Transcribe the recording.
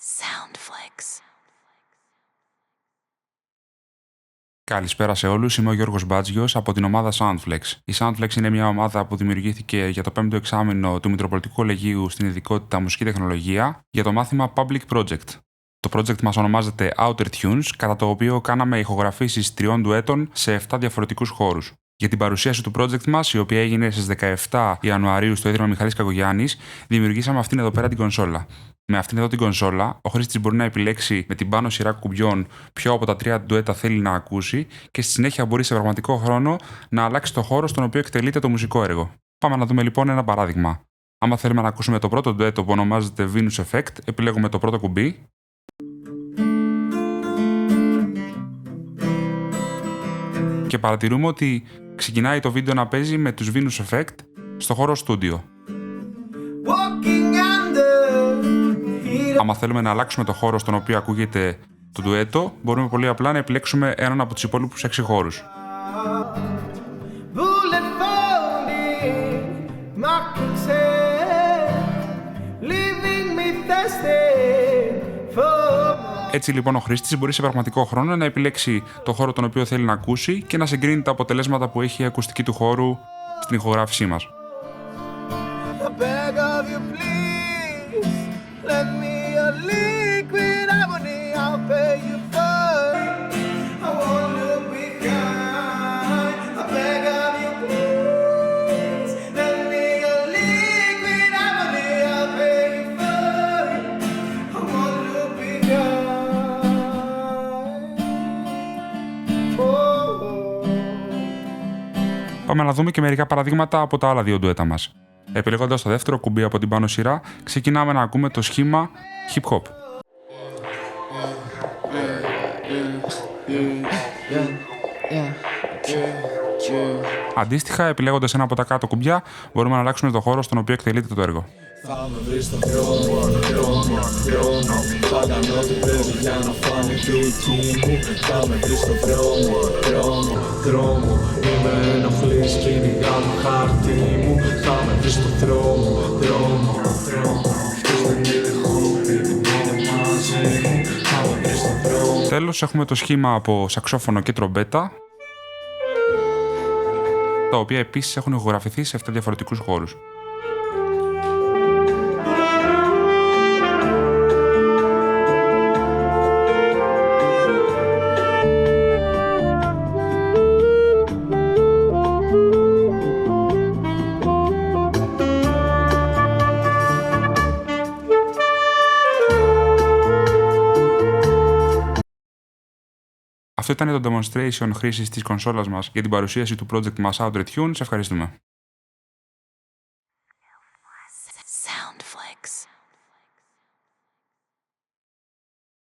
Soundflex. Καλησπέρα σε όλους, είμαι ο Γιώργος Μπάτζιος από την ομάδα Soundflex. Η Soundflex είναι μια ομάδα που δημιουργήθηκε για το 5ο εξάμηνο του Μητροπολιτικού Κολεγίου στην ειδικότητα Μουσική Τεχνολογία για το μάθημα Public Project. Το project μας ονομάζεται Outer Tunes, κατά το οποίο κάναμε ηχογραφήσεις 3 ντουέτων σε 7 διαφορετικούς χώρους. Για την παρουσίαση του project μας, η οποία έγινε στις 17 Ιανουαρίου στο Ίδρυμα Μιχάλης Κακογιάννης, δημιουργήσαμε αυτήν εδώ πέρα την κονσόλα. Με αυτήν εδώ την κονσόλα, ο χρήστης μπορεί να επιλέξει με την πάνω σειρά κουμπιών ποιο από τα 3 ντουέτα θέλει να ακούσει και στη συνέχεια μπορεί σε πραγματικό χρόνο να αλλάξει το χώρο στον οποίο εκτελείται το μουσικό έργο. Πάμε να δούμε λοιπόν ένα παράδειγμα. Άμα θέλουμε να ακούσουμε το πρώτο ντουέτο που ονομάζεται Venus Effect, επιλέγουμε το πρώτο κουμπί. Και παρατηρούμε ότι ξεκινάει το βίντεο να παίζει με τους Venus Effect στο χώρο Studio. Άμα θέλουμε να αλλάξουμε το χώρο στον οποίο ακούγεται το ντουέτο, μπορούμε πολύ απλά να επιλέξουμε έναν από τους υπόλοιπους 6 χώρους. Έτσι λοιπόν ο χρήστης μπορεί σε πραγματικό χρόνο να επιλέξει το χώρο τον οποίο θέλει να ακούσει και να συγκρίνει τα αποτελέσματα που έχει η ακουστική του χώρου στην ηχογράφησή μας. Πάμε να δούμε και μερικά παραδείγματα από τα άλλα 2 ντουέτα μας. Επιλέγοντας το δεύτερο κουμπί από την πάνω σειρά, ξεκινάμε να ακούμε το σχήμα hip hop. Αντίστοιχα, επιλέγοντας ένα από τα κάτω κουμπιά, μπορούμε να αλλάξουμε το χώρο στον οποίο εκτελείται το έργο. Θα με βρεις στον δρόμο, θα κάνω ό,τι πρέπει για να φάνε δική μου. Θα με βρεις στον δρόμο, είμαι ενοχλής κι είναι για το χάρτη μου. Θα με βρεις στον δρόμο, ποιος δεν είναι χώρη, δεν είναι μαζί μου. Θα με βρεις στον δρόμο. Τέλος, έχουμε το σχήμα από σαξόφωνο και τρομπέτα, τα οποία επίσης έχουν ηχογραφηθεί σε 7 διαφορετικούς χώρους. Αυτό ήταν το demonstration χρήσης της κονσόλας μας για την παρουσίαση του project μας Outer Tunes. Ευχαριστούμε. Soundflex.